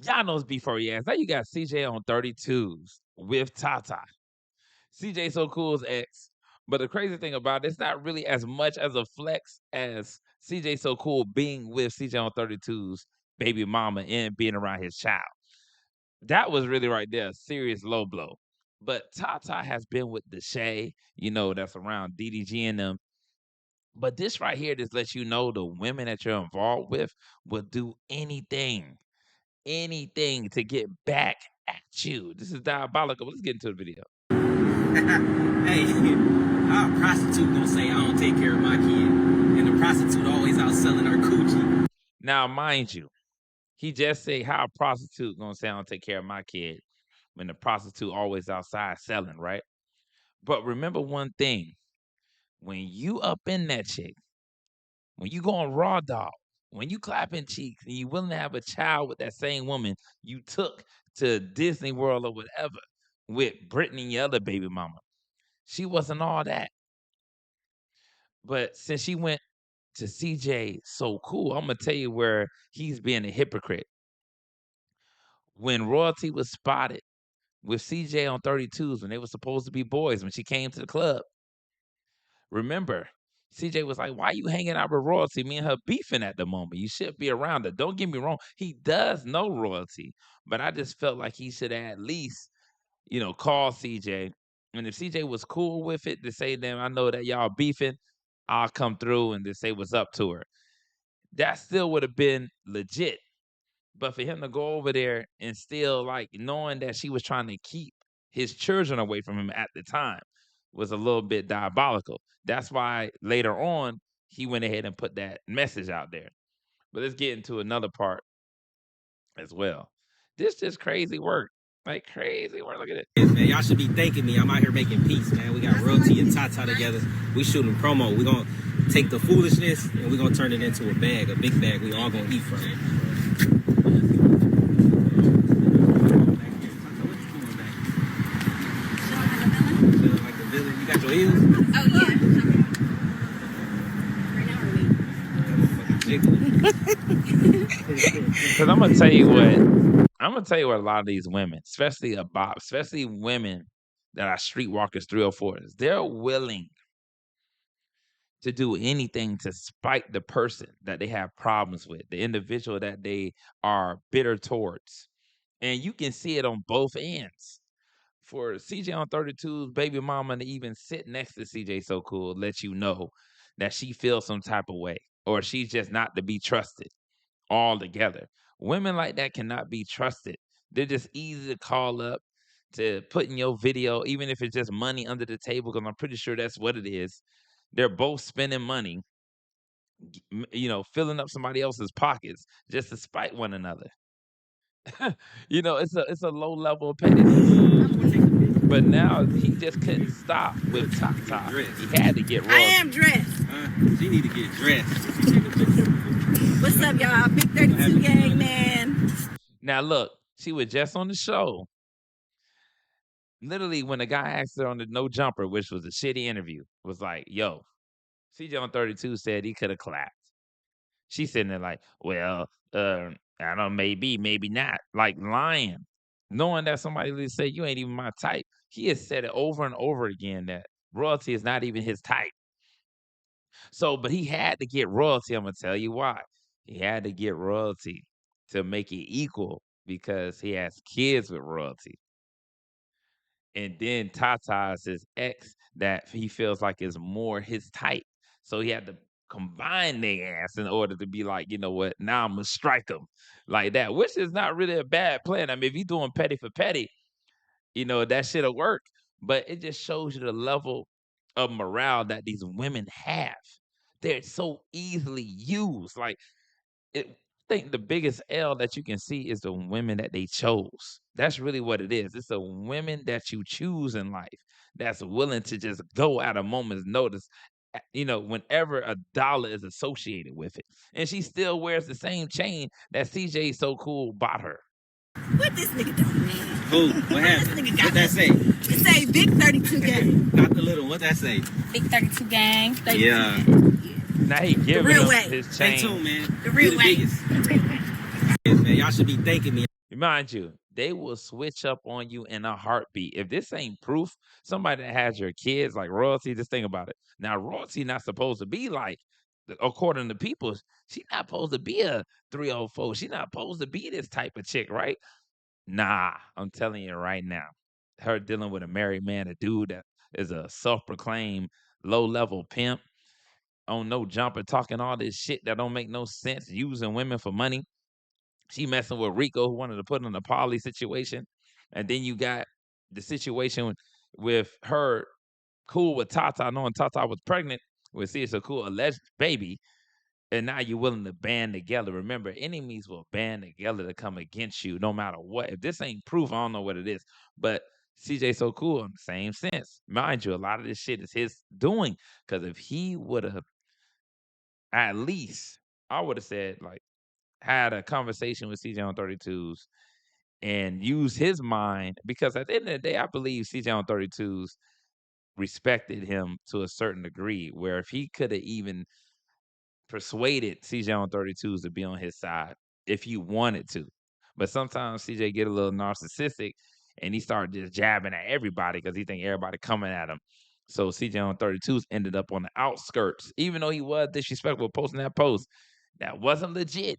Y'all know it's before he asked. Now you got CJ on 32s with Tata. CJ So Cool's ex. But the crazy thing about it, it's not really as much as a flex as CJ So Cool being with CJ on 32's baby mama and being around his child. That was really right there a serious low blow. But Tata has been with Deshae, that's around DDG and them. But this right here just lets you know the women that you're involved with will do anything to get back at you. This is diabolical. Let's get into the video. Hey, how a prostitute gonna say I don't take care of my kid, and the prostitute always out selling her coochie? Now, mind you, he just say how a prostitute gonna say I don't take care of my kid when the prostitute always outside selling, right? But remember one thing: when you up in that chick, when you go on Raw Dog, when you clapping cheeks and you willing to have a child with that same woman you took to Disney World or whatever with Brittany, your other baby mama, she wasn't all that. But since she went to CJ So Cool, I'm gonna tell you where he's being a hypocrite. When Royalty was spotted with CJ on 32s when they were supposed to be boys when she came to the club, remember, CJ was like, "Why you hanging out with Royalty? Me and her beefing at the moment. You should be around her." Don't get me wrong, he does know Royalty, but I just felt like he should at least, call CJ. And if CJ was cool with it, to say, "Damn, I know that y'all beefing, I'll come through and just say what's up to her." That still would have been legit. But for him to go over there and still like knowing that she was trying to keep his children away from him at the time was a little bit diabolical. That's why later on he went ahead and put that message out there. But let's get into another part as well. This just crazy work. Like crazy work. Look at it. Yes, man, y'all should be thanking me. I'm out here making peace, man. We got Royalty and Tata together. We shooting promo. We're gonna take the foolishness and we're gonna turn it into a bag, a big bag. We all gonna eat from it. Like the villain. You got your heels? Oh yeah. Because I'm gonna tell you what a lot of these women, especially women that are streetwalkers 304s, they're willing to do anything to spite the person that they have problems with, the individual that they are bitter towards. And you can see it on both ends. For CJ on 32's baby mama to even sit next to CJ So Cool let you know that she feels some type of way or she's just not to be trusted altogether. Women like that cannot be trusted. They're just easy to call up to put in your video, even if it's just money under the table, because I'm pretty sure that's what it is. They're both spending money, filling up somebody else's pockets just to spite one another. It's a low level of pettiness. But now he just couldn't stop with Tata. He had to get I Royalty. am dressed. She need to get dressed. What's up, y'all? Big 32 gang, man. Now look, she was just on the show. Literally, when the guy asked her on the No Jumper, which was a shitty interview, was like, "Yo, CJ on 32 said he could have clapped." She's sitting there like, "Well, I don't know, maybe not." Like lying, knowing that somebody would say you ain't even my type. He has said it over and over again that Royalty is not even his type. So, but he had to get Royalty. I'm gonna tell you why. He had to get Royalty to make it equal because he has kids with Royalty. And then Tata is his ex that he feels like is more his type. So he had to combine their ass in order to be like, you know what, now I'm gonna strike him like that, which is not really a bad plan. I mean, if you're doing petty for petty, that shit'll work. But it just shows you the level of morale that these women have. They're so easily used. Like I think the biggest L that you can see is the women that they chose. That's really what it is. It's the women that you choose in life that's willing to just go at a moment's notice, whenever a dollar is associated with it. And she still wears the same chain that CJ So Cool bought her. What this nigga doing, man? Who? What happened? What that say? It say Big 32 gang. Not the little one. What that say? Big 32 gang. 32 Yeah. gang. Now he giving real him way. his Stay chain. tuned, man. The real way. Biggest. Yes, man, y'all should be thanking me. mind you, they will switch up on you in a heartbeat. If this ain't proof, somebody that has your kids like royalty, just think about it. Now, royalty not supposed to be like, according to people, she not supposed to be a 304. She not supposed to be this type of chick, right? Nah, I'm telling you right now, her dealing with a married man, a dude that is a self-proclaimed low-level pimp on no jumper, talking all this shit that don't make no sense, using women for money. She messing with Rico, who wanted to put in a poly situation. And then you got the situation with her cool with Tata, knowing Tata was pregnant with see it's a cool alleged baby. And now you're willing to band together. Remember, enemies will band together to come against you no matter what. If this ain't proof, I don't know what it is. But CJ so cool in the same sense. Mind you, a lot of this shit is his doing. Because if he would have at least, I would have said, like, had a conversation with CJ on 32s and use his mind, because at the end of the day, I believe CJ on 32s respected him to a certain degree, where if he could have even persuaded CJ on 32s to be on his side if he wanted to. But sometimes CJ get a little narcissistic and he started just jabbing at everybody because he think everybody coming at him. So CJ on 32s ended up on the outskirts, even though he was disrespectful posting that post. That wasn't legit.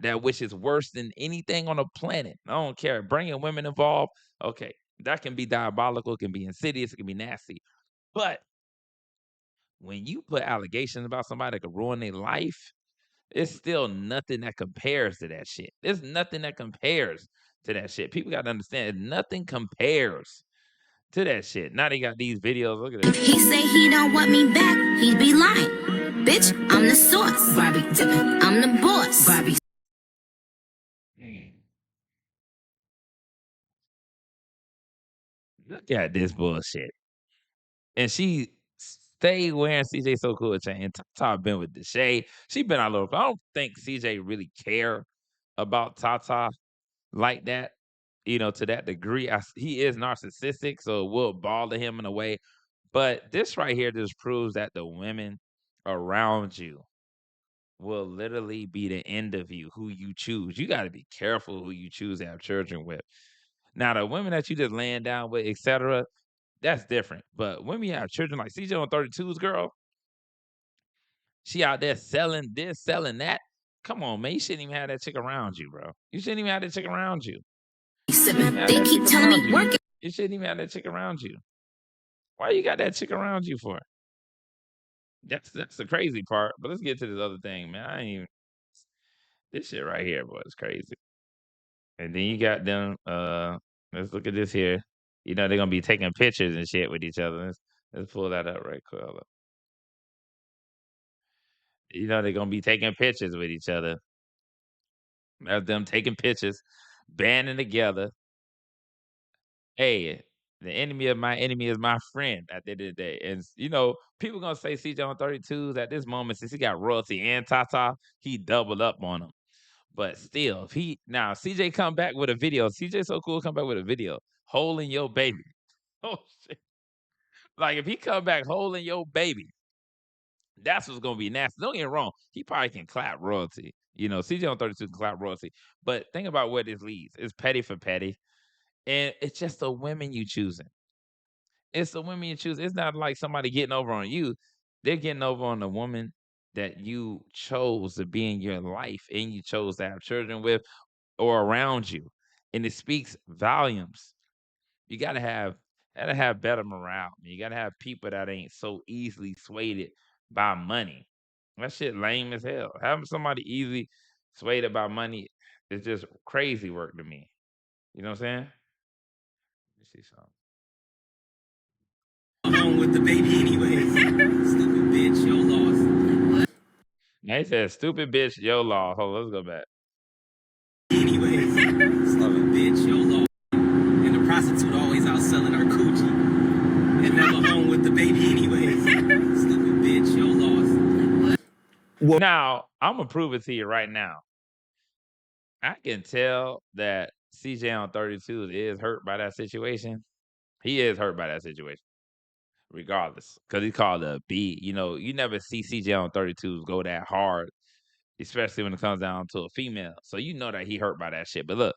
That which is worse than anything on the planet. I don't care. Bringing women involved, okay, that can be diabolical, it can be insidious, it can be nasty. But when you put allegations about somebody that could ruin their life, it's still nothing that compares to that shit. There's nothing that compares to that shit. People got to understand, nothing compares to that shit. Now they got these videos. Look at this. He say he don't want me back, he be lying. Bitch, I'm the source. Bobby Tippin, I'm the boss. Bobby. Look at this bullshit. And she stayed wearing CJ So Cool chain. And Tata been with the shade. She been all over. I don't think CJ really care about Tata like that, to that degree. He is narcissistic, so it will bother him in a way. But this right here just proves that the women around you will literally be the end of you, who you choose. You got to be careful who you choose to have children with. Now, the women that you just laying down with, etc., that's different. But when we have children like CJ on 32's girl, she out there selling this, selling that. Come on, man. You shouldn't even have that chick around you, bro. You shouldn't even have that chick around you. They keep telling me work it. You shouldn't even have that chick around you. Why you got that chick around you for? That's the crazy part. But let's get to this other thing, man. I ain't even this shit right here, boy. It's crazy. And then you got them. Let's look at this here. They're gonna be taking pictures and shit with each other. Let's pull that up right quick. Hold up. They're gonna be taking pictures with each other. As them taking pictures, banding together. Hey, the enemy of my enemy is my friend at the end of the day. And people gonna say CJ on 32s at this moment, since he got royalty and Tata, he doubled up on him. But still, if CJ come back with a video, CJ So Cool come back with a video holding your baby. Oh shit. Like if he come back holding your baby, that's what's gonna be nasty. Don't get me wrong, he probably can clap royalty. CJ on 32 can clap royalty. But think about where this leads. It's petty for petty. And it's just the women you choosing. It's the women you choose. It's not like somebody getting over on you. They're getting over on the woman that you chose to be in your life and you chose to have children with or around you. And it speaks volumes. You gotta have better morale. You gotta have people that ain't so easily swayed by money. That shit lame as hell. Having somebody easily swayed by money is just crazy work to me. You know what I'm saying? Let me see something. Home with the baby anyway. Stupid bitch, your loss. Now he said, "Stupid bitch, yo law." Hold on, let's go back. Anyway, stupid bitch, your loss. And the prostitute always out selling her coochie. And never home with the baby anyway. Stupid bitch, your loss. Now, I'm gonna prove it to you right now. I can tell that CJ on 32 is hurt by that situation. He is hurt by that situation, regardless, because he called a B. You never see CJ on 32s go that hard, especially when it comes down to a female. So you know that he hurt by that shit. But look,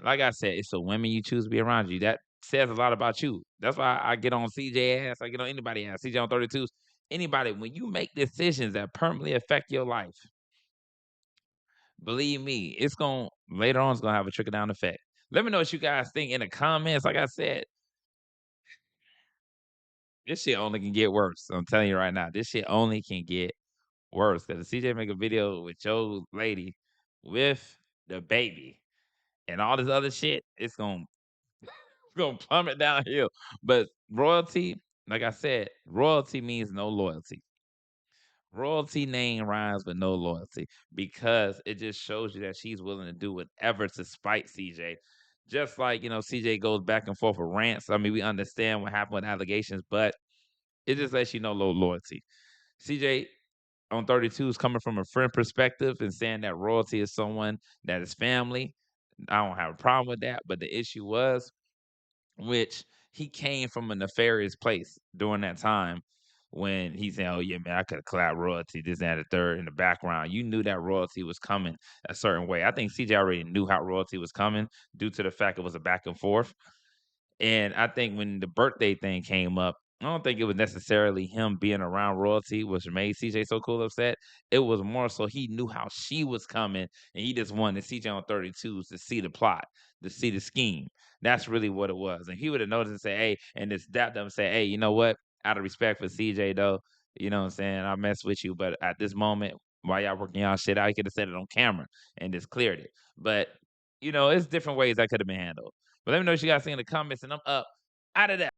like I said, it's the women you choose to be around you. That says a lot about you. That's why I get on CJ ass. I get on anybody ass. CJ on 32s. Anybody, when you make decisions that permanently affect your life, believe me, it's going to later on, it's going to have a trickle down effect. Let me know what you guys think in the comments. Like I said, this shit only can get worse. I'm telling you right now, this shit only can get worse. Because CJ make a video with your lady with the baby and all this other shit, it's gonna plummet downhill. But royalty, like I said, royalty means no loyalty. Royalty name rhymes with no loyalty because it just shows you that she's willing to do whatever to spite CJ. Just like, CJ goes back and forth with rants. I mean, we understand what happened with allegations, but it just lets you know low loyalty. CJ on 32 is coming from a friend perspective and saying that royalty is someone that is family. I don't have a problem with that. But the issue was, which he came from a nefarious place during that time when he's saying, "Oh yeah, man, I could have collabed royalty, this and that, the third in the background." You knew that royalty was coming a certain way. I think CJ already knew how royalty was coming due to the fact it was a back and forth. And I think when the birthday thing came up, I don't think it was necessarily him being around royalty which made CJ so cool upset. It was more so he knew how she was coming and he just wanted CJ on 32s to see the plot, to see the scheme. That's really what it was. And he would have noticed and say, hey, and just dapped them and say, hey, you know what? Out of respect for CJ though, you know what I'm saying? I mess with you, but at this moment, while y'all working y'all shit out, he could have said it on camera and just cleared it. But it's different ways that could have been handled. But let me know what you guys think in the comments, and I'm up out of that.